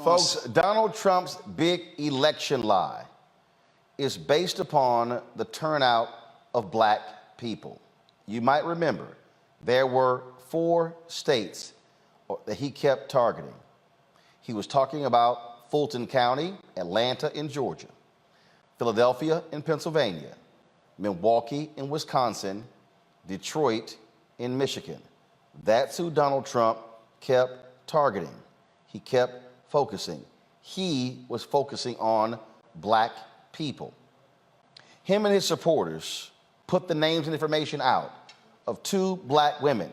Folks, Donald Trump's big election lie is based upon the turnout of black people. You might remember there were 4 states that he kept targeting. He was talking about Fulton County, Atlanta in Georgia, Philadelphia in Pennsylvania, Milwaukee in Wisconsin, Detroit in Michigan. That's who Donald Trump kept targeting. He kept focusing. He was focusing on black people. Him and his supporters put the names and information out of 2 black women,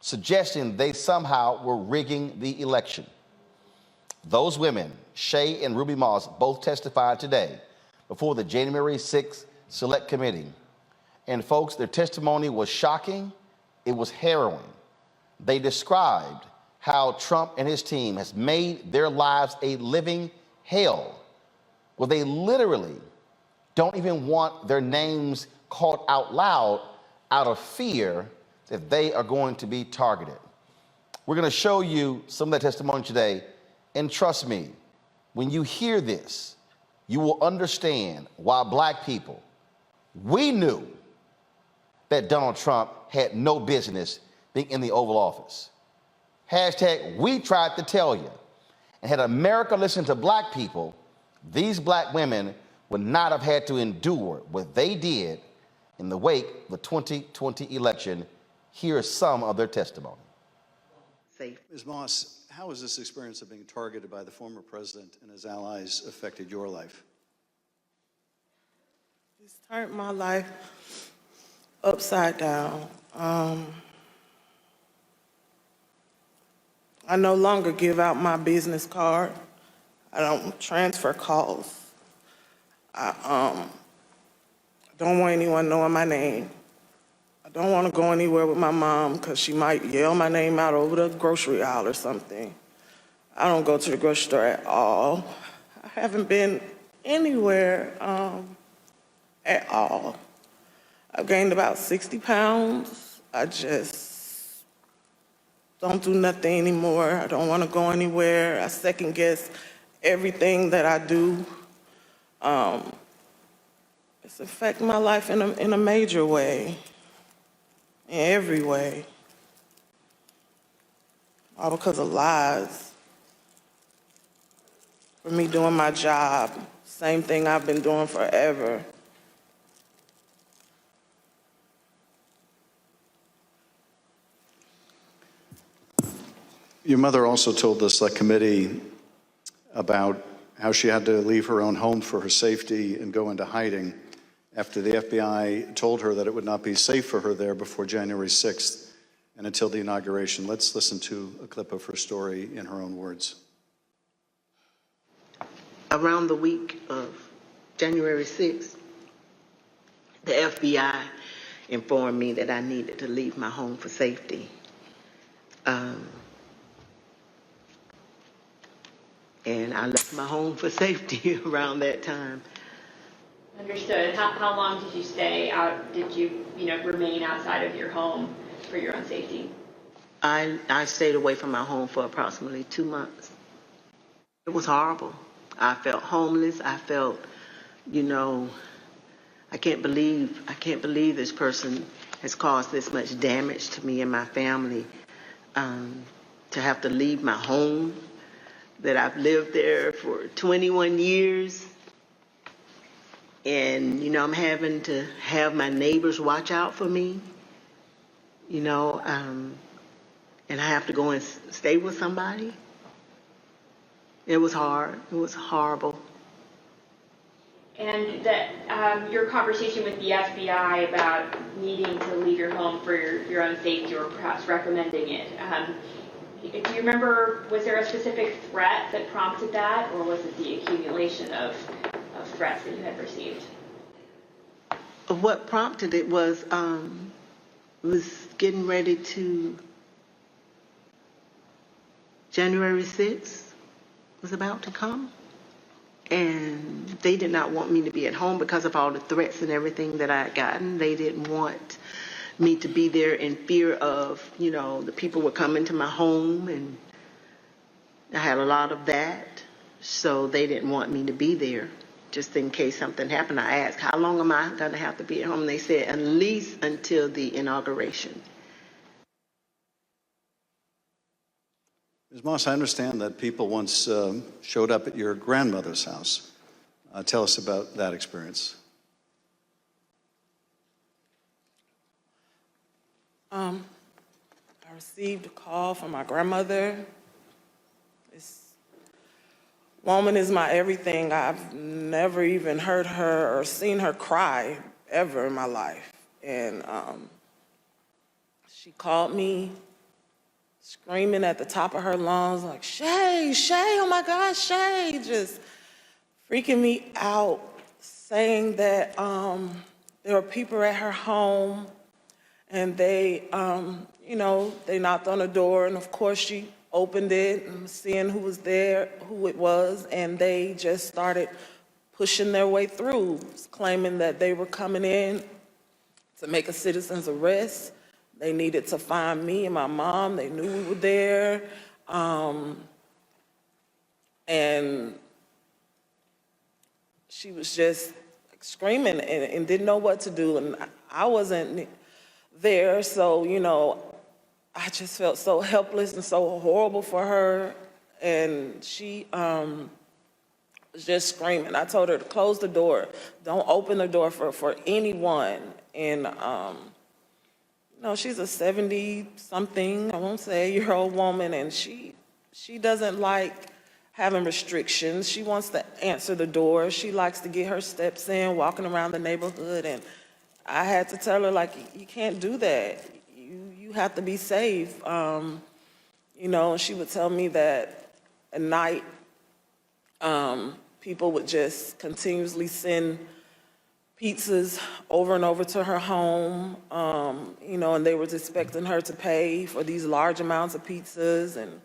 suggesting they somehow were rigging the election. Those women, Shay and Ruby Moss, both testified today before the January 6th Select Committee. And folks, their testimony was shocking. It was harrowing. They described how Trump and his team has made their lives a living hell, where they literally don't even want their names called out loud out of fear that they are going to be targeted. We're going to show you some of that testimony today, and trust me, when you hear this, you will understand why black people, we knew that Donald Trump had no business being in the Oval Office. Hashtag, we tried to tell you. And had America listened to black people, these black women would not have had to endure what they did in the wake of the 2020 election. Here is some of their testimony. Ms. Moss, how has this experience of being targeted by the former president and his allies affected your life? It's turned my life upside down. I no longer give out my business card. I don't transfer calls. I don't want anyone knowing my name. I don't want to go anywhere with my mom because she might yell my name out over the grocery aisle or something. I don't go to the grocery store at all. I haven't been anywhere at all. I've gained about 60 pounds. I just don't do nothing anymore. I don't want to go anywhere. I second guess everything that I do. It's affecting my life in a major way, in every way. All because of lies. For me doing my job, same thing I've been doing forever. Your mother also told the Select Committee about how she had to leave her own home for her safety and go into hiding after the FBI told her that it would not be safe for her there before January 6th and until the inauguration. Let's listen to a clip of her story in her own words. Around the week of January 6th, the FBI informed me that I needed to leave my home for safety. And I left my home for safety around that time. Understood. How long did you stay out? Did you, remain outside of your home for your own safety? I stayed away from my home for approximately 2 months. It was horrible. I felt homeless. I felt, I can't believe this person has caused this much damage to me and my family. To have to leave my home, that I've lived there for 21 years. And, I'm having to have my neighbors watch out for me, and I have to go and stay with somebody. It was hard. It was horrible. And that your conversation with the FBI about needing to leave your home for your own safety, or perhaps recommending it, do you remember, was there a specific threat that prompted that, or was it the accumulation of threats that you had received? What prompted it was getting ready to, January 6th was about to come, and they did not want me to be at home because of all the threats and everything that I had gotten. They didn't want me to be there in fear of, the people would come into my home I had a lot of that, so they didn't want me to be there. Just in case something happened, I asked, how long am I going to have to be at home? They said at least until the inauguration. Ms. Moss, I understand that people once showed up at your grandmother's house. Tell us about that experience. I received a call from my grandmother. This woman is my everything. I've never even heard her or seen her cry ever in my life. And she called me screaming at the top of her lungs, like, Shay, Shay, oh my God, Shay, just freaking me out, saying that there were people at her home and they, they knocked on the door, and of course she opened it and seeing who was there, who it was, and they just started pushing their way through, claiming that they were coming in to make a citizen's arrest. They needed to find me and my mom. They knew we were there. And she was just screaming and didn't know what to do. And I wasn't there, so, I just felt so helpless and so horrible for her. And she was just screaming. I told her to close the door. Don't open the door for anyone. And, she's a 70-something, I won't say, year-old woman, and she doesn't like having restrictions. She wants to answer the door. She likes to get her steps in, walking around the neighborhood, and I had to tell her, like, you can't do that. You have to be safe. She would tell me that at night, people would just continuously send pizzas over and over to her home, and they were expecting her to pay for these large amounts of pizzas, and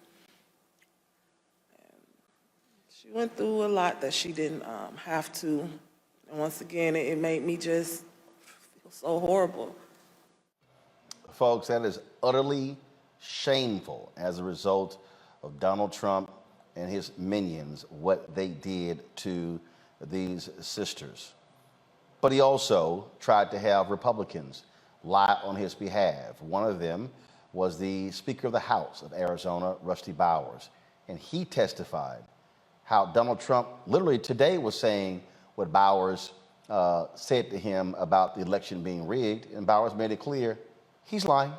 she went through a lot that she didn't have to. And once again, it made me just feel so horrible. Folks, that is utterly shameful as a result of Donald Trump and his minions, what they did to these sisters. But he also tried to have Republicans lie on his behalf. One of them was the Speaker of the House of Arizona, Rusty Bowers. And he testified how Donald Trump literally today was saying what Bowers said to him about the election being rigged. And Bowers made it clear he's lying.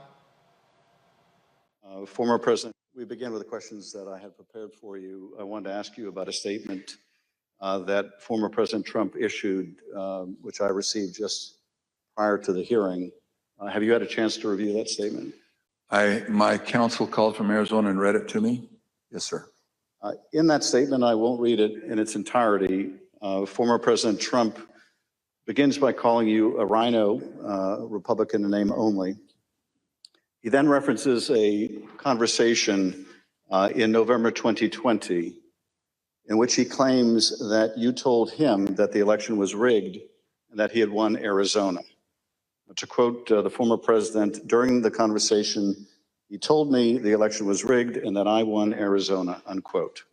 Former President, we begin with the questions that I had prepared for you. I wanted to ask you about a statement that former President Trump issued, which I received just prior to the hearing. Have you had a chance to review that statement? My counsel called from Arizona and read it to me. Yes, sir. In that statement, I won't read it in its entirety. Former President Trump begins by calling you a rhino, Republican in name only. He then references a conversation in November 2020 in which he claims that you told him that the election was rigged and that he had won Arizona. To quote the former president, during the conversation, he told me the election was rigged and that I won Arizona, unquote.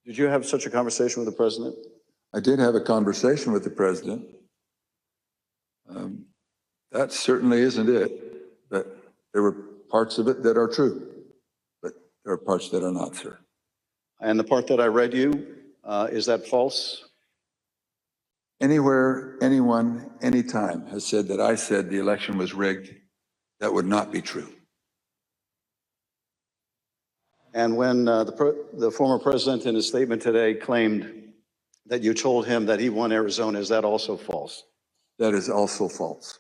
Did you have such a conversation with the president? I did have a conversation with the president. That certainly isn't it, but there were parts of it that are true, but there are parts that are not, sir. And the part that I read you, is that false? Anywhere, anyone, anytime has said that I said the election was rigged, that would not be true. And when the former president in his statement today claimed that you told him that he won Arizona, is that also false? That is also false.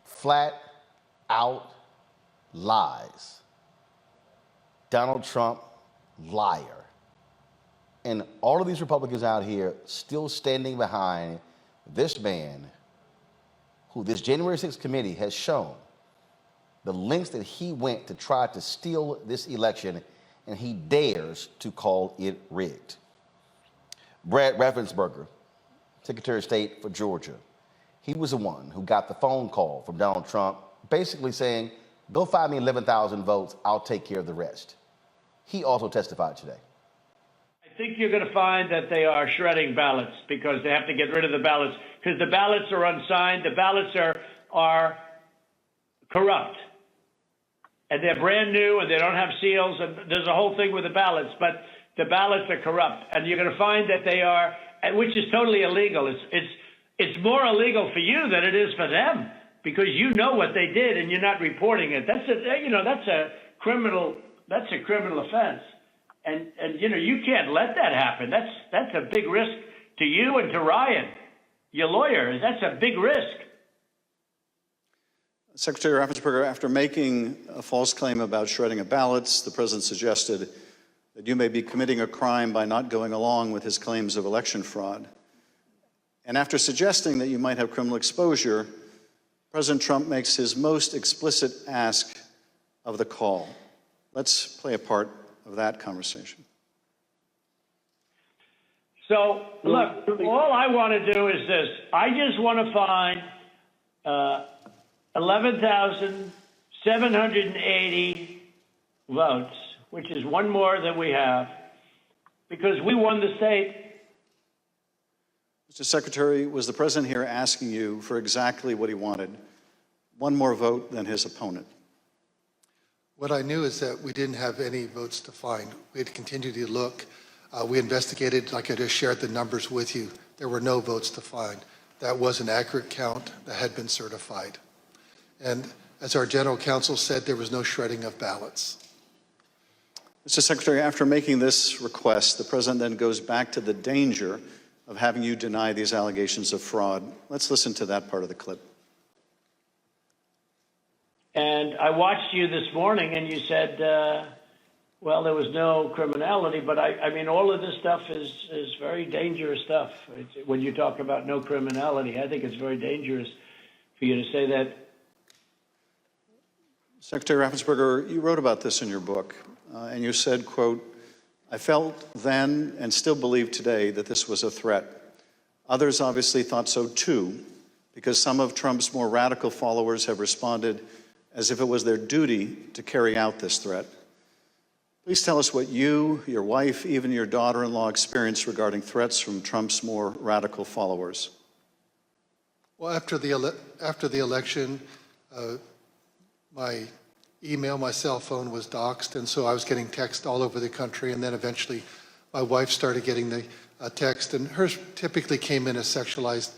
Flat out lies. Donald Trump, liar. And all of these Republicans out here still standing behind this man who this January 6th committee has shown the lengths that he went to try to steal this election, and he dares to call it rigged. Brad Raffensberger, Secretary of State for Georgia, he was the one who got the phone call from Donald Trump basically saying, Go find me 11,000 votes, I'll take care of the rest. He also testified today. I think you're going to find that they are shredding ballots because they have to get rid of the ballots because the ballots are unsigned. The ballots are corrupt. And they're brand new and they don't have seals. And there's a whole thing with the ballots, but the ballots are corrupt. And you're going to find that they are, which is totally illegal. It's more illegal for you than it is for them because you know what they did and you're not reporting it. That's a criminal offense. And you can't let that happen. That's a big risk to you and to Ryan, your lawyer. That's a big risk. Secretary Raffensberger, after making a false claim about shredding of ballots, the president suggested that you may be committing a crime by not going along with his claims of election fraud. And after suggesting that you might have criminal exposure, President Trump makes his most explicit ask of the call. Let's play a part of that conversation. So, look, all I want to do is this. I just want to find 11,780 votes, which is one more than we have, because we won the state. Mr. Secretary, was the president here asking you for exactly what he wanted? One more vote than his opponent. What I knew is that we didn't have any votes to find. We had continued to look. We investigated, like I just shared the numbers with you. There were no votes to find. That was an accurate count that had been certified. And as our general counsel said, there was no shredding of ballots. Mr. Secretary, after making this request, the president then goes back to the danger of having you deny these allegations of fraud. Let's listen to that part of the clip. And I watched you this morning and you said, well, there was no criminality, but I mean, all of this stuff is very dangerous stuff. When you talk about no criminality, I think it's very dangerous for you to say that. Secretary Raffensberger, you wrote about this in your book, and you said, quote, I felt then and still believe today that this was a threat. Others obviously thought so too, because some of Trump's more radical followers have responded as if it was their duty to carry out this threat. Please tell us what you, your wife, even your daughter-in-law experienced regarding threats from Trump's more radical followers. Well, after the election, my email, my cell phone was doxxed, and so I was getting text all over the country, and then eventually my wife started getting the text, and hers typically came in as sexualized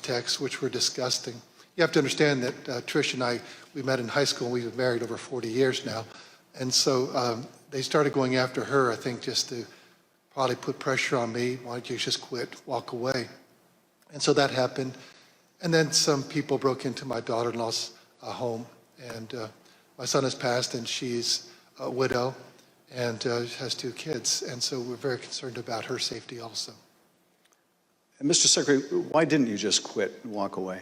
texts, which were disgusting. You have to understand that Trish and I, we met in high school, and we've been married over 40 years now, and so they started going after her, I think, just to probably put pressure on me. Why don't you just quit, walk away? And so that happened, and then some people broke into my daughter-in-law's home, and my son has passed, and she's a widow and has 2 kids. And so we're very concerned about her safety also. And Mr. Secretary, why didn't you just quit and walk away?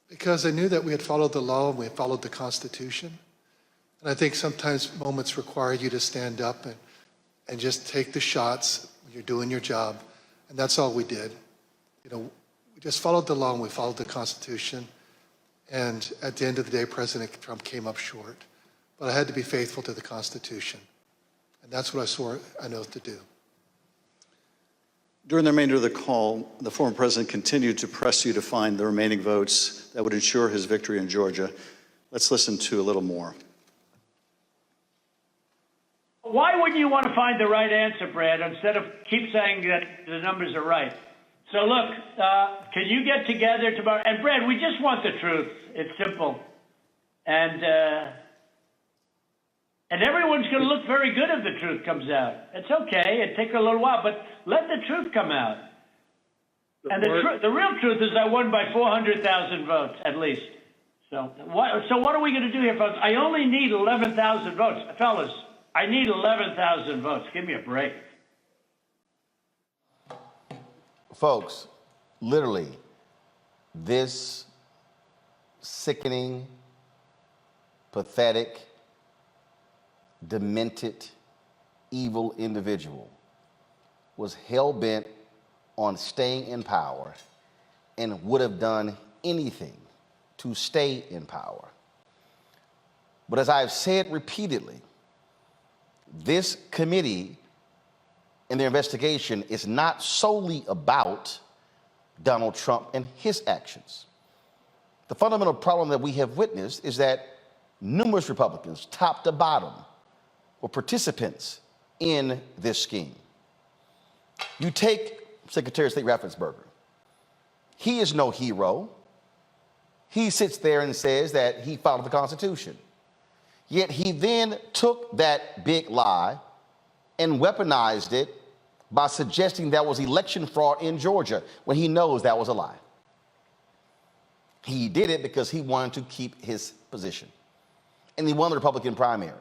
Because I knew that we had followed the law and we had followed the Constitution. And I think sometimes moments require you to stand up and just take the shots when you're doing your job. And that's all we did. You know, we just followed the law and we followed the Constitution. And at the end of the day, President Trump came up short. But I had to be faithful to the Constitution. And that's what I swore an oath to do. During the remainder of the call, the former president continued to press you to find the remaining votes that would ensure his victory in Georgia. Let's listen to a little more. Why wouldn't you want to find the right answer, Brad, instead of keep saying that the numbers are right? So look, can you get together tomorrow? And Brad, we just want the truth. It's simple. And everyone's going to look very good if the truth comes out. It's okay. It takes a little while, but let the truth come out. And the real truth is I won by 400,000 votes, at least. So what are we going to do here, folks? I only need 11,000 votes. Fellas, I need 11,000 votes. Give me a break. Folks, literally, this sickening, pathetic, demented, evil individual was hell-bent on staying in power and would have done anything to stay in power. But as I've said repeatedly, this committee and their investigation is not solely about Donald Trump and his actions. The fundamental problem that we have witnessed is that numerous Republicans, top to bottom, were participants in this scheme. You take Secretary of State Raffensberger. He is no hero. He sits there and says that he followed the Constitution. Yet he then took that big lie and weaponized it by suggesting that was election fraud in Georgia when he knows that was a lie. He did it because he wanted to keep his position. And he won the Republican primary.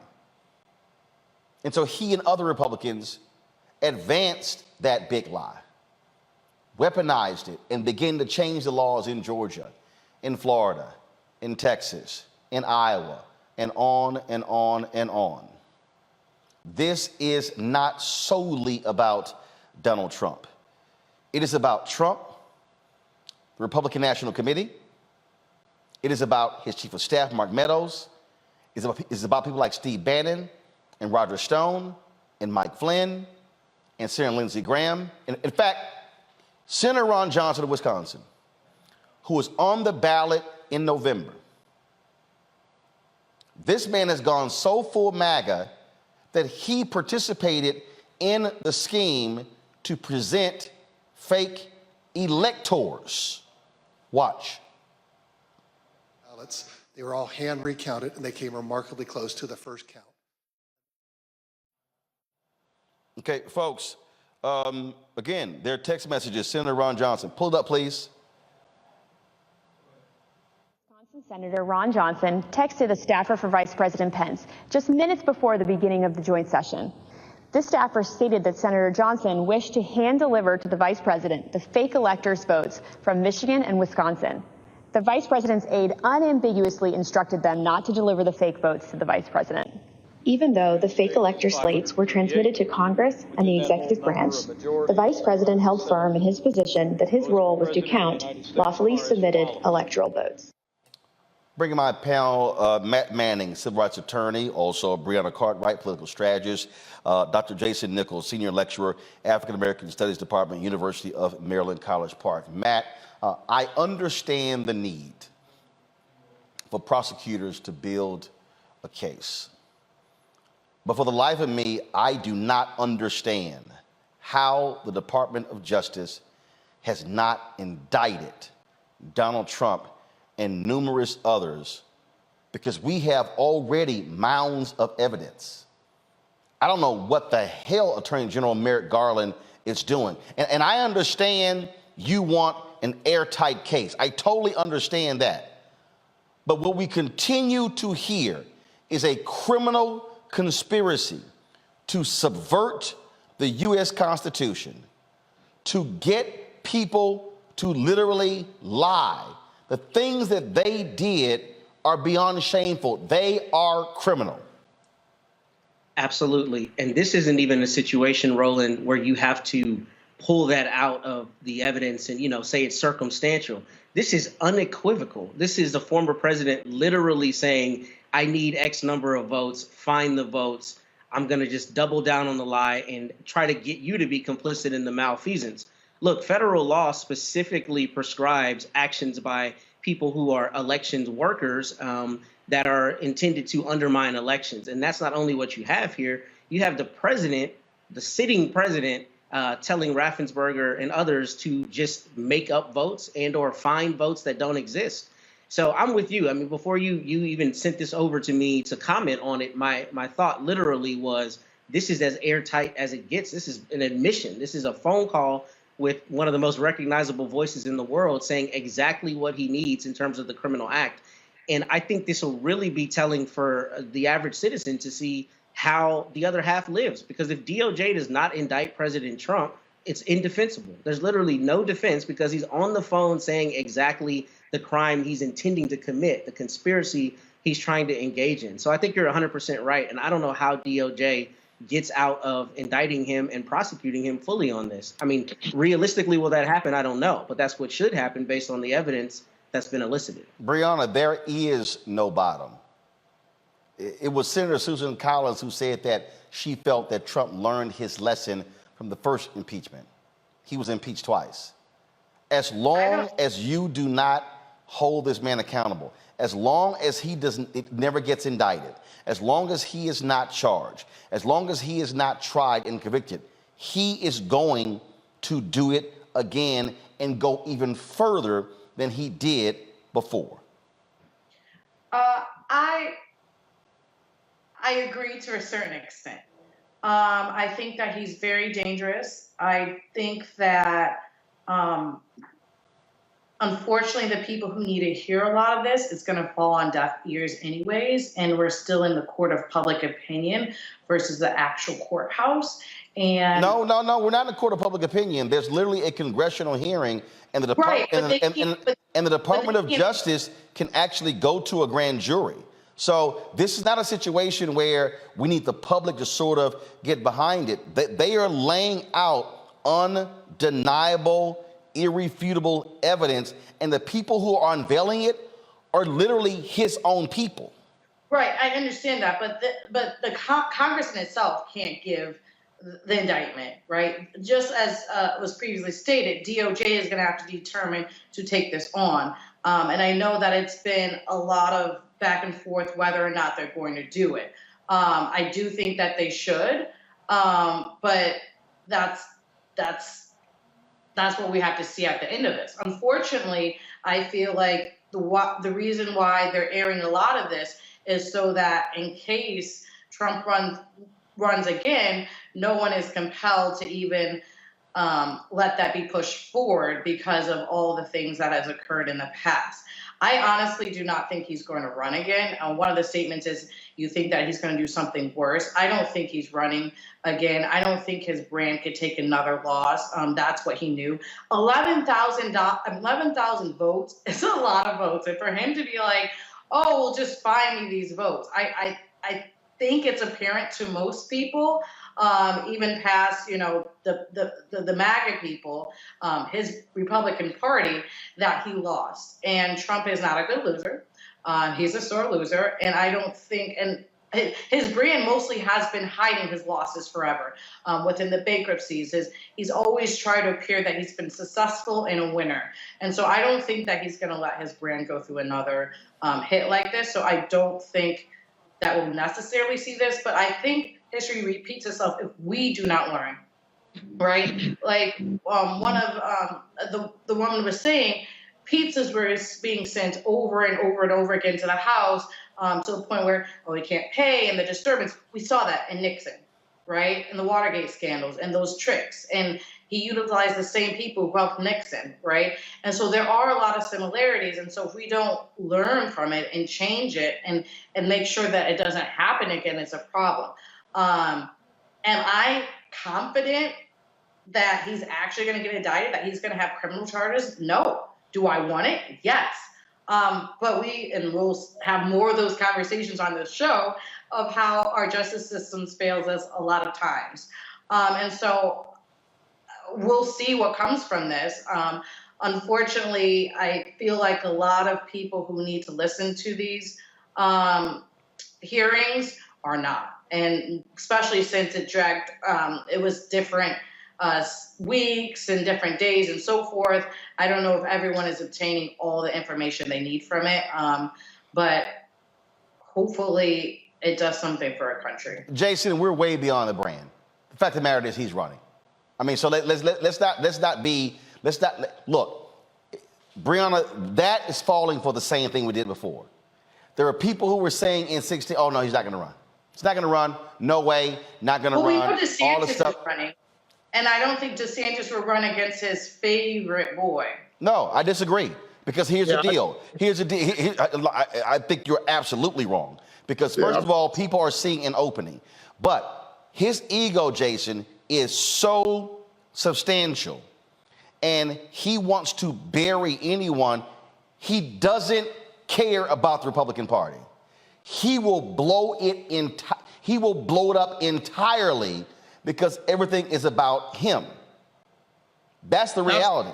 And so he and other Republicans advanced that big lie, weaponized it, and began to change the laws in Georgia, in Florida, in Texas, in Iowa, and on and on and on. This is not solely about Donald Trump. It is about Trump, the Republican National Committee. It is about his chief of staff, Mark Meadows. It's about people like Steve Bannon and Roger Stone and Mike Flynn and Senator Lindsey Graham. And in fact, Senator Ron Johnson of Wisconsin, who was on the ballot in November. This man has gone so full MAGA that he participated in the scheme to present fake electors. Watch. Ballots, they were all hand recounted and they came remarkably close to the first count. Okay, folks, again, their text messages, Senator Ron Johnson. Pull it up, please. Senator Ron Johnson texted a staffer for Vice President Pence just minutes before the beginning of the joint session. This staffer stated that Senator Johnson wished to hand deliver to the vice president the fake electors' votes from Michigan and Wisconsin. The vice president's aide unambiguously instructed them not to deliver the fake votes to the vice president. Even though the fake elector slates were transmitted to Congress and the executive branch, the vice president held firm in his position that his role was to count lawfully submitted electoral votes. Bringing my panel, Matt Manning, civil rights attorney, also Breonna Cartwright, political strategist, Dr. Jason Nichols, senior lecturer, African American Studies Department, University of Maryland, College Park. Matt, I understand the need for prosecutors to build a case. But for the life of me, I do not understand how the Department of Justice has not indicted Donald Trump and numerous others, because we have already mounds of evidence. I don't know what the hell Attorney General Merrick Garland is doing. And I understand you want an airtight case. I totally understand that. But what we continue to hear is a criminal conspiracy to subvert the U.S. Constitution, to get people to literally lie. The things that they did are beyond shameful. They are criminal. Absolutely. And this isn't even a situation, Roland, where you have to pull that out of the evidence and, say it's circumstantial. This is unequivocal. This is the former president literally saying, I need X number of votes, find the votes. I'm going to just double down on the lie and try to get you to be complicit in the malfeasance. Look, federal law specifically prescribes actions by people who are elections workers that are intended to undermine elections. And that's not only what you have here. You have the president, the sitting president, telling Raffensberger and others to just make up votes and or find votes that don't exist. So I'm with you. I mean, before you even sent this over to me to comment on it, my thought literally was, this is as airtight as it gets. This is an admission. This is a phone call with one of the most recognizable voices in the world saying exactly what he needs in terms of the criminal act. And I think this will really be telling for the average citizen to see how the other half lives. Because if DOJ does not indict President Trump, it's indefensible. There's literally no defense because he's on the phone saying exactly the crime he's intending to commit, the conspiracy he's trying to engage in. So I think you're 100% right. And I don't know how DOJ gets out of indicting him and prosecuting him fully on this. I mean, realistically, will that happen? I don't know. But that's what should happen based on the evidence that's been elicited. Breonna, there is no bottom. It was Senator Susan Collins who said that she felt that Trump learned his lesson from the first impeachment. He was impeached twice. As long as you do not hold this man accountable, as long as it never gets indicted, as long as he is not charged, as long as he is not tried and convicted, he is going to do it again and go even further than he did before. I agree to a certain extent. I think that he's very dangerous. I think that, unfortunately, the people who need to hear a lot of this, it's going to fall on deaf ears anyways, and we're still in the court of public opinion versus the actual courthouse. And No, we're not in the court of public opinion. There's literally a congressional hearing, and the right, and the Department of Justice can actually go to a grand jury. So this is not a situation where we need the public to sort of get behind it. They are laying out undeniable, irrefutable evidence, and the people who are unveiling it are literally his own people. right, I understand that, but the Congress in itself can't give the indictment, right? Just as was previously stated, DOJ is going to have to determine to take this on. And I know that it's been a lot of back and forth whether or not they're going to do it. I do think that they should, but that's what we have to see at the end of this. Unfortunately, I feel like the reason why they're airing a lot of this is so that in case Trump runs again, no one is compelled to even let that be pushed forward because of all the things that has occurred in the past. I honestly do not think he's going to run again. One of the statements is you think that he's going to do something worse. I don't think he's running again. I don't think his brand could take another loss. That's what he knew. 11,000 votes is a lot of votes. And for him to be like, oh, well, just find me these votes. I think it's apparent to most people, even past, the MAGA people, his Republican Party, that he lost. And Trump is not a good loser. He's a sore loser. And I don't think, and his brand mostly has been hiding his losses forever. Within the bankruptcies, he's always tried to appear that he's been successful and a winner. And so I don't think that he's going to let his brand go through another hit like this. So I don't think that will necessarily see this, but I think history repeats itself if we do not learn, right? Like one of the woman was saying, pizzas were being sent over and over and over again to the house to the point where, we can't pay, and the disturbance. We saw that in Nixon, right? And the Watergate scandals and those tricks. And he utilized the same people who helped Nixon, right? And so there are a lot of similarities. And so if we don't learn from it and change it and make sure that it doesn't happen again, it's a problem. Am I confident that he's actually going to get indicted, that he's going to have criminal charges? No. Do I want it? Yes. But we'll have more of those conversations on this show of how our justice systems fails us a lot of times. And so we'll see what comes from this. Unfortunately, I feel like a lot of people who need to listen to these hearings are not. And especially since it dragged, it was different weeks and different days and so forth. I don't know if everyone is obtaining all the information they need from it, but hopefully it does something for our country. Jason, we're way beyond the brand. The fact of the matter is he's running. I mean, so let's not look, Breonna, that is falling for the same thing we did before. There are people who were saying in 16, oh no, he's not going to run. He's not going to run. No way. Not going to run. We know DeSantis all the stuff. is running, and I don't think DeSantis will run against his favorite boy. No, I disagree. Because here's the deal. I think you're absolutely wrong. Because first of all, people are seeing an opening. But his ego, Jason, is so substantial. And he wants to bury anyone. He doesn't care about the Republican Party. He will blow it up entirely because everything is about him. That's the reality.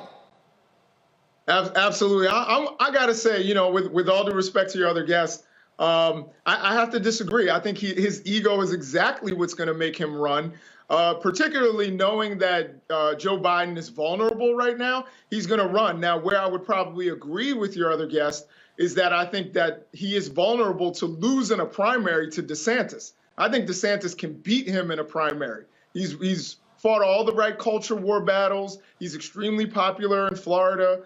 Absolutely. I got to say, with all due respect to your other guests, I have to disagree. I think his ego is exactly what's going to make him run, particularly knowing that Joe Biden is vulnerable right now. He's going to run. Now, where I would probably agree with your other guest is that I think that he is vulnerable to lose in a primary to DeSantis. I think DeSantis can beat him in a primary. He's fought all the right culture war battles. He's extremely popular in Florida,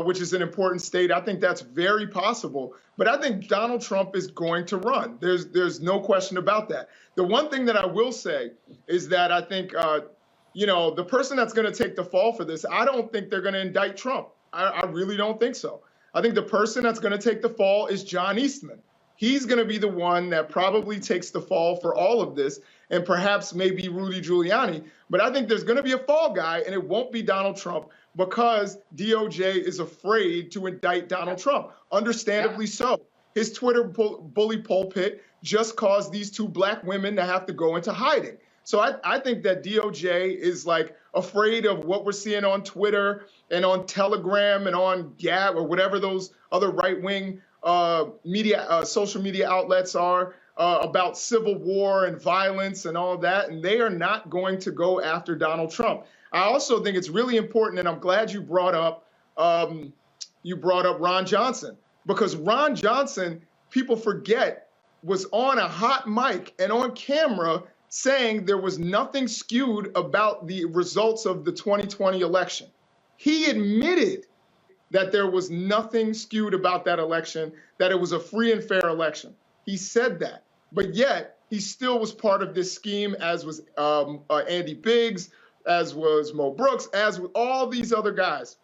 which is an important state. I think that's very possible. But I think Donald Trump is going to run. There's no question about that. The one thing that I will say is that I think, the person that's going to take the fall for this, I don't think they're going to indict Trump. I really don't think so. I think the person that's going to take the fall is John Eastman. He's going to be the one that probably takes the fall for all of this, and perhaps maybe Rudy Giuliani. But I think there's going to be a fall guy, and it won't be Donald Trump because DOJ is afraid to indict Donald Trump. Understandably so. His Twitter bully pulpit just caused these two black women to have to go into hiding. So I think that DOJ is like afraid of what we're seeing on Twitter and on Telegram and on Gab or whatever those other right-wing social media outlets are about civil war and violence and all that. And they are not going to go after Donald Trump. I also think it's really important, and I'm glad you brought up Ron Johnson, because Ron Johnson, people forget, was on a hot mic and on camera saying there was nothing skewed about the results of the 2020 election. He admitted that there was nothing skewed about that election, that it was a free and fair election. He said that, but yet he still was part of this scheme, as was Andy Biggs, as was Mo Brooks, as with all these other guys,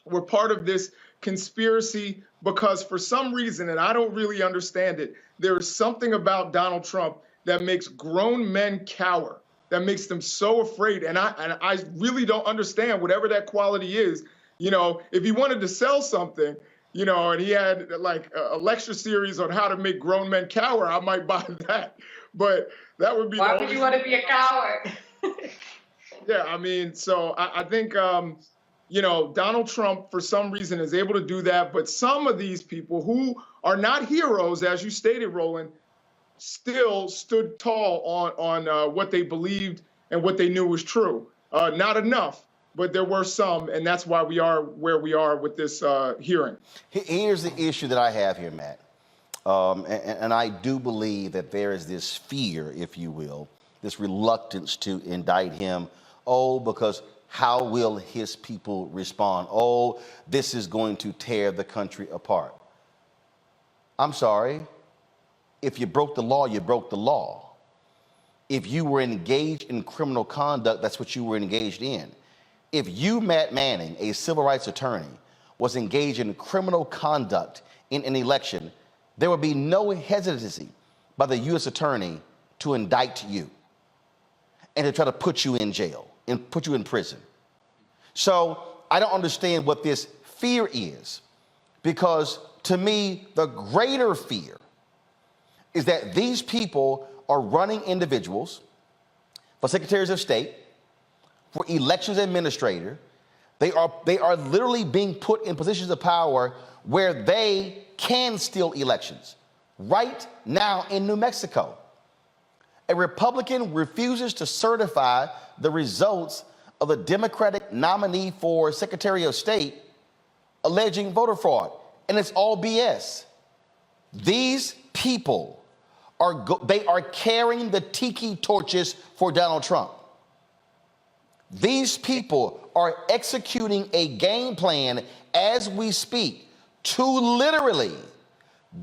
were part of this conspiracy because for some reason, and I don't really understand it, there is something about Donald Trump that makes grown men cower, that makes them so afraid. And I really don't understand whatever that quality is. If he wanted to sell something, and he had like a lecture series on how to make grown men cower, I might buy that. But that would be— Why would you want to be a coward? Yeah, I think, Donald Trump, for some reason, is able to do that. But some of these people who are not heroes, as you stated, Roland, still stood tall on what they believed and what they knew was true. Not enough, but there were some, and that's why we are where we are with this hearing. Here's the issue that I have here, Matt. And I do believe that there is this fear, if you will, this reluctance to indict him. Because how will his people respond? This is going to tear the country apart. I'm sorry. If you broke the law, you broke the law. If you were engaged in criminal conduct, that's what you were engaged in. If you, Matt Manning, a civil rights attorney, was engaged in criminal conduct in an election, there would be no hesitancy by the U.S. attorney to indict you and to try to put you in jail and put you in prison. So I don't understand what this fear is, because to me, the greater fear is that these people are running individuals for secretaries of state, for elections administrator. They are literally being put in positions of power where they can steal elections. Right now in New Mexico, a Republican refuses to certify the results of a Democratic nominee for Secretary of State, alleging voter fraud, and it's all BS. These people are carrying the tiki torches for Donald Trump. These people are executing a game plan as we speak to literally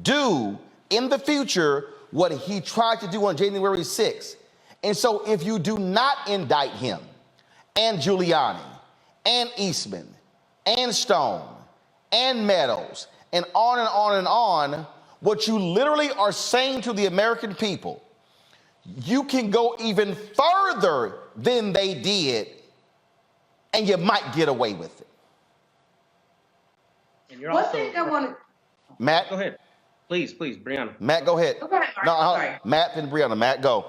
do in the future what he tried to do on January 6th. And so if you do not indict him and Giuliani and Eastman and Stone and Meadows and on and on and on, what you literally are saying to the American people, you can go even further than they did and you might get away with it. And you're One also, thing I want to— Matt, go ahead. Please, Brianna. Matt, go ahead. Okay, sorry. Matt and Brianna. Matt, go.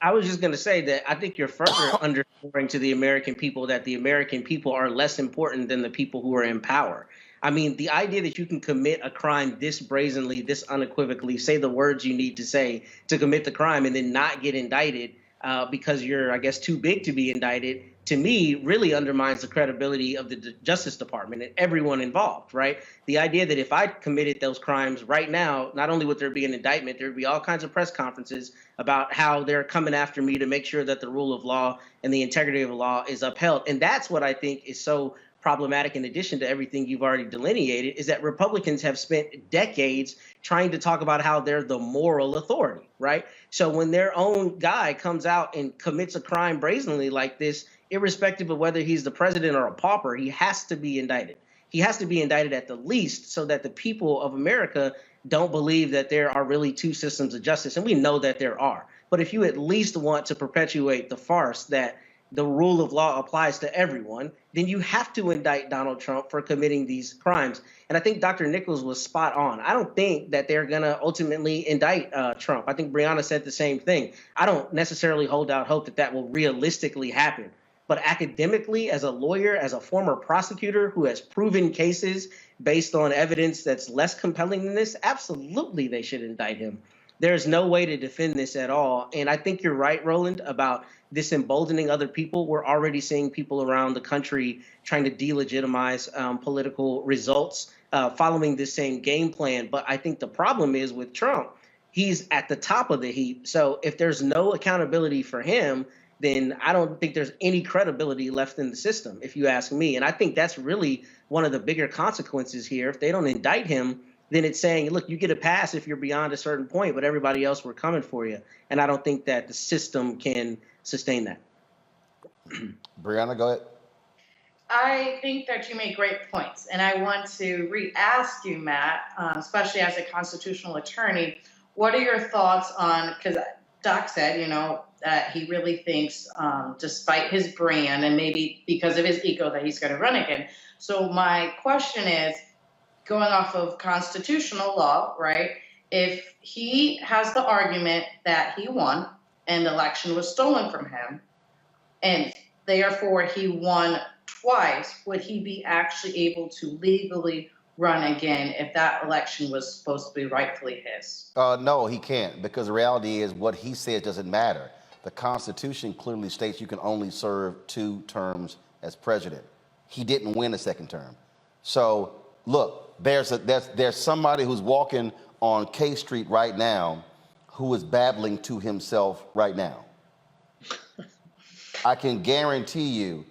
I was just going to say that I think you're further underscoring to the American people that the American people are less important than the people who are in power. I mean, the idea that you can commit a crime this brazenly, this unequivocally, say the words you need to say to commit the crime and then not get indicted because you're, I guess, too big to be indicted, to me, really undermines the credibility of the Justice Department and everyone involved, right? The idea that if I committed those crimes right now, not only would there be an indictment, there would be all kinds of press conferences about how they're coming after me to make sure that the rule of law and the integrity of the law is upheld. And that's what I think is so problematic, in addition to everything you've already delineated, is that Republicans have spent decades trying to talk about how they're the moral authority, right? So when their own guy comes out and commits a crime brazenly like this, irrespective of whether he's the president or a pauper, he has to be indicted. He has to be indicted at the least so that the people of America don't believe that there are really two systems of justice. And we know that there are. But if you at least want to perpetuate the farce that the rule of law applies to everyone, then you have to indict Donald Trump for committing these crimes. And I think Dr. Nichols was spot on. I don't think that they're going to ultimately indict Trump. I think Breonna said the same thing. I don't necessarily hold out hope that that will realistically happen. But academically, as a lawyer, as a former prosecutor who has proven cases based on evidence that's less compelling than this, absolutely they should indict him. There's no way to defend this at all. And I think you're right, Roland, about this emboldening other people. We're already seeing people around the country trying to delegitimize political results following this same game plan. But I think the problem is with Trump, he's at the top of the heap. So if there's no accountability for him, then I don't think there's any credibility left in the system, if you ask me. And I think that's really one of the bigger consequences here. If they don't indict him, then it's saying, look, you get a pass if you're beyond a certain point, but everybody else, we're coming for you. And I don't think that the system can sustain that. Breonna, go ahead. I think that you make great points. And I want to re-ask you, Matt, especially as a constitutional attorney, what are your thoughts on, because Doc said, that he really thinks, despite his brand and maybe because of his ego, that he's going to run again. So my question is, going off of constitutional law, right? If he has the argument that he won and the election was stolen from him, and therefore he won twice, would he be actually able to legally run again if that election was supposed to be rightfully his? No, he can't, because the reality is what he says doesn't matter. The Constitution clearly states you can only serve 2 terms as president. He didn't win a second term. So look, there's somebody who's walking on K Street right now who is babbling to himself right now. I can guarantee you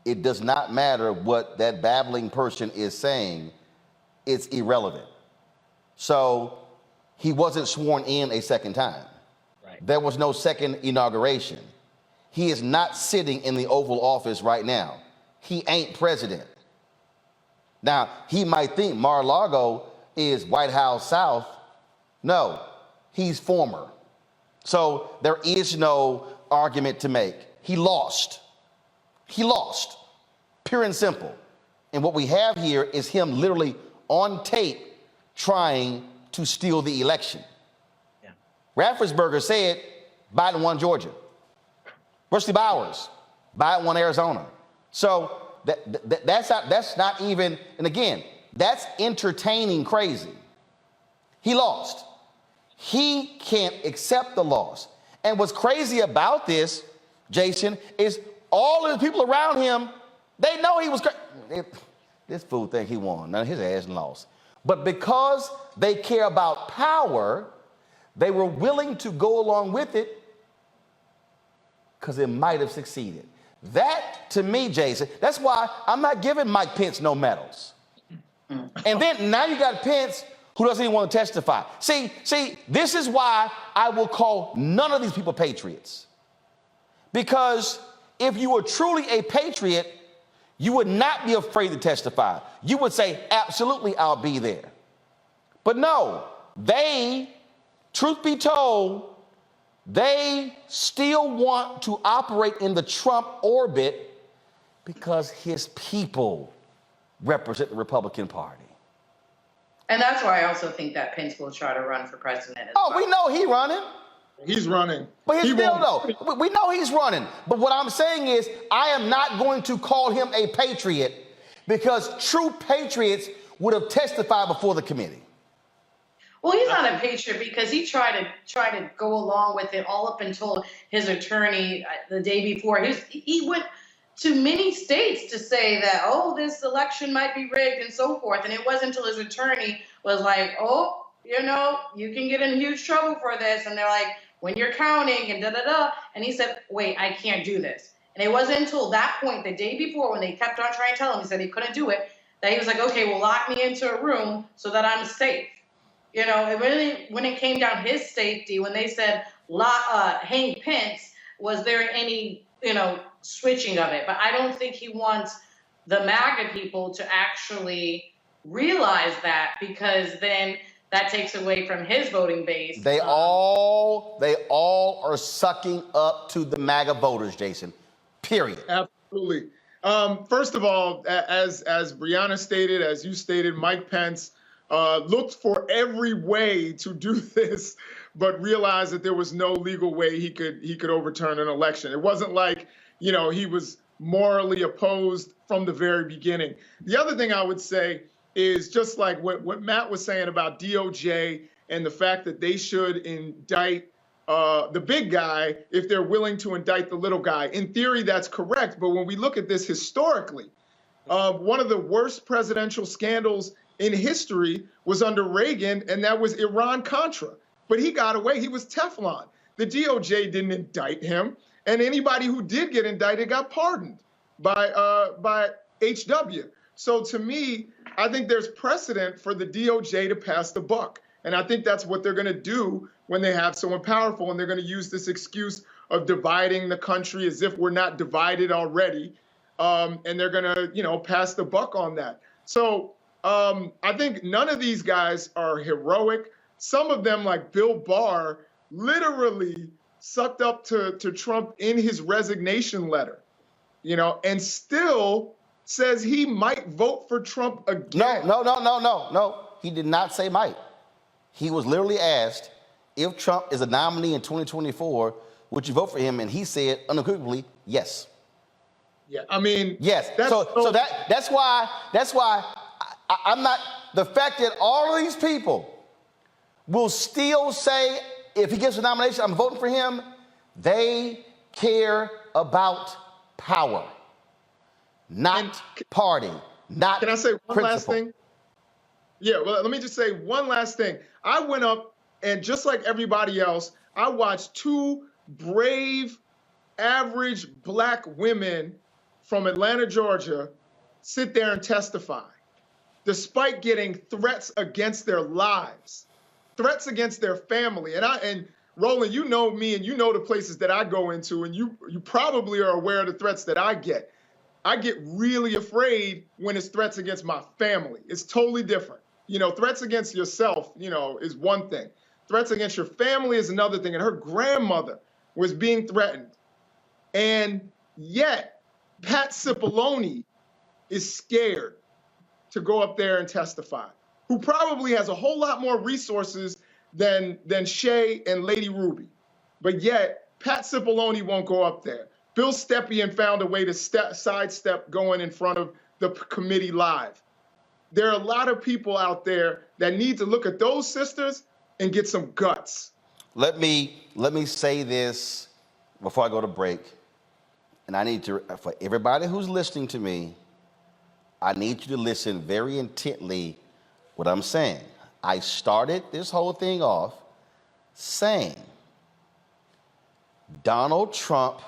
it does not matter what that babbling person is saying. It's irrelevant. So he wasn't sworn in a second time. Right. There was no second inauguration. He is not sitting in the Oval Office right now. He ain't president. Now, he might think Mar-a-Lago is White House South. No, he's former. So there is no argument to make. He lost. He lost, pure and simple. And what we have here is him literally on tape trying to steal the election. Yeah. Raffensberger said Biden won Georgia. Rusty Bowers, Biden won Arizona. So that's not even, and again, that's entertaining crazy. He lost. He can't accept the loss. And what's crazy about this, Jason, is all of the people around him, they know he was crazy. This fool think he won. Now his ass lost. But because they care about power, they were willing to go along with it because it might have succeeded. That, to me, Jason, that's why I'm not giving Mike Pence no medals. And then now you got Pence who doesn't even want to testify. See, this is why I will call none of these people patriots. Because if you were truly a patriot, you would not be afraid to testify. You would say, absolutely, I'll be there. But no, they, truth be told, they still want to operate in the Trump orbit because his people represent the Republican Party. And that's why I also think that Pence will try to run for president as well. We know he's running. He's running. But he's still, though, we know he's running. But what I'm saying is I am not going to call him a patriot because true patriots would have testified before the committee. Well, he's not a patriot because he tried to go along with it all up until his attorney the day before. He went to many states to say that, oh, this election might be rigged and so forth. And it wasn't until his attorney was like, oh, you know, you can get in huge trouble for this. And they're like, when you're counting and da-da-da. And he said, wait, I can't do this. And it wasn't until that point, the day before, when they kept on trying to tell him, he said he couldn't do it, that he was like, okay, well, lock me into a room so that I'm safe. You know, when it came down his safety, when they said hang Pence, was there any, you know, switching of it? But I don't think he wants the MAGA people to actually realize that, because then that takes away from his voting base. They all are sucking up to the MAGA voters, Jason. Period. Absolutely. First of all, as Brianna stated, as you stated, Mike Pence looked for every way to do this, but realized that there was no legal way he could overturn an election. It wasn't like, you know, he was morally opposed from the very beginning. The other thing I would say is just like what Matt was saying about DOJ and the fact that they should indict the big guy if they're willing to indict the little guy. In theory, that's correct. But when we look at this historically, one of the worst presidential scandals in history was under Reagan, and that was Iran-Contra. But he got away. He was Teflon. The DOJ didn't indict him, and anybody who did get indicted got pardoned by HW. So to me, I think there's precedent for the DOJ to pass the buck. And I think that's what they're going to do when they have someone powerful, and they're going to use this excuse of dividing the country as if we're not divided already. And they're going to, you know, pass the buck on that. So I think none of these guys are heroic. Some of them, like Bill Barr, literally sucked up to Trump in his resignation letter, you know, and still says he might vote for Trump again. No. He did not say might. He was literally asked, if Trump is a nominee in 2024, would you vote for him? And he said unequivocally, yes. Yeah, I mean, yes. So that's why I'm not, the fact that all of these people will still say, if he gets a nomination, I'm voting for him, they care about power, not party, not Can I say one principle. last thing? Yeah, well, let me just say one last thing. I went up, and just like everybody else, I watched two brave, average black women from Atlanta, Georgia, sit there and testify, despite getting threats against their lives, threats against their family. And Roland, you know me, and you know the places that I go into, and you probably are aware of the threats that I get. I get really afraid when it's threats against my family. It's totally different. You know, threats against yourself, you know, is one thing. Threats against your family is another thing. And her grandmother was being threatened. And yet, Pat Cipollone is scared to go up there and testify, who probably has a whole lot more resources than Shay and Lady Ruby. But yet, Pat Cipollone won't go up there. Bill Stepien found a way to sidestep going in front of the committee live. There are a lot of people out there that need to look at those sisters and get some guts. Let me say this before I go to break. And I need to, for everybody who's listening to me, I need you to listen very intently what I'm saying. I started this whole thing off saying Donald Trump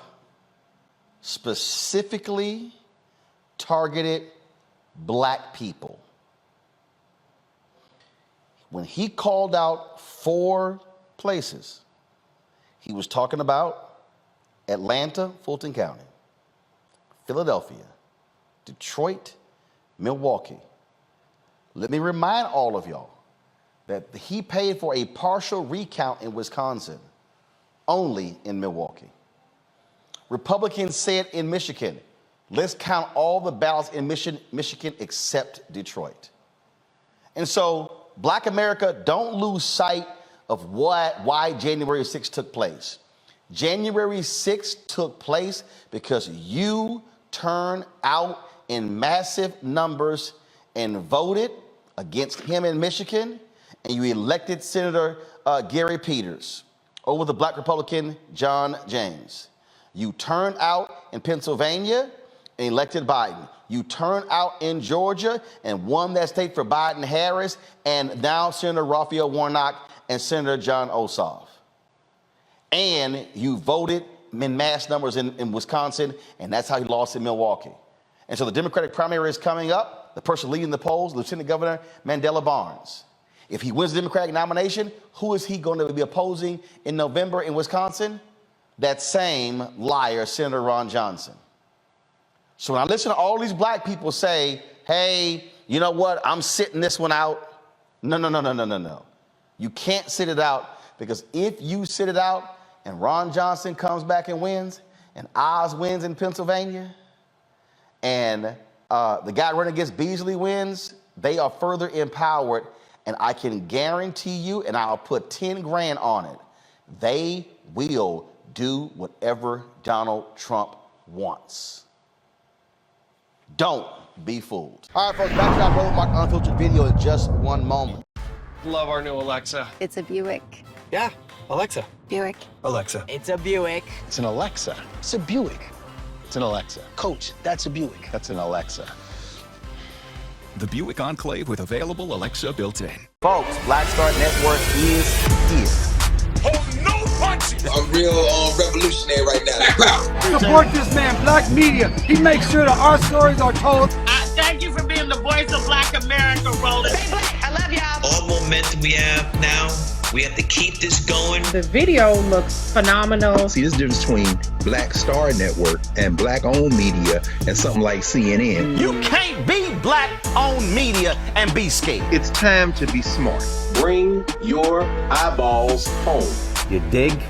specifically targeted black people. When he called out 4 places, he was talking about Atlanta, Fulton County, Philadelphia, Detroit, Milwaukee. Let me remind all of y'all that he paid for a partial recount in Wisconsin, only in Milwaukee. Republicans said in Michigan, let's count all the ballots in Michigan except Detroit. And so, Black America, don't lose sight of why January 6th took place. January 6th took place because you turned out in massive numbers and voted against him in Michigan, and you elected Senator Gary Peters over the black Republican John James. You turned out in Pennsylvania and elected Biden. You turned out in Georgia and won that state for Biden-Harris, and now Senator Raphael Warnock and Senator John Ossoff. And you voted in mass numbers in Wisconsin, and that's how he lost in Milwaukee. And so the Democratic primary is coming up. The person leading the polls, Lieutenant Governor Mandela Barnes. If he wins the Democratic nomination, who is he going to be opposing in November in Wisconsin? That same liar, Senator Ron Johnson. So when I listen to all these black people say, hey, you know what, I'm sitting this one out. No. You can't sit it out, because if you sit it out and Ron Johnson comes back and wins, and Oz wins in Pennsylvania, and the guy running against Beasley wins, they are further empowered. And I can guarantee you, and I'll put 10 grand on it, they will do whatever Donald Trump wants. Don't be fooled. All right, folks, back to our Roland Mark Unfiltered video in just one moment. Love our new Alexa. It's a Buick. Yeah, Alexa. Buick. Alexa. It's a Buick. It's an Alexa. It's a Buick. It's an Alexa. Coach, that's a Buick. That's an Alexa. The Buick Enclave with available Alexa built in. Folks, Black Star Network is here. Oh, no punches! I'm real revolutionary right now. Support this man, Black Media. He makes sure that our stories are told. Thank you for being the voice of Black America, Roland. Stay black. I love y'all. All momentum we have now, we have to keep this going. The video looks phenomenal. See, this difference between Black Star Network and black-owned media and something like CNN. You can't be black-owned media and be scared. It's time to be smart. Bring your eyeballs home. You dig?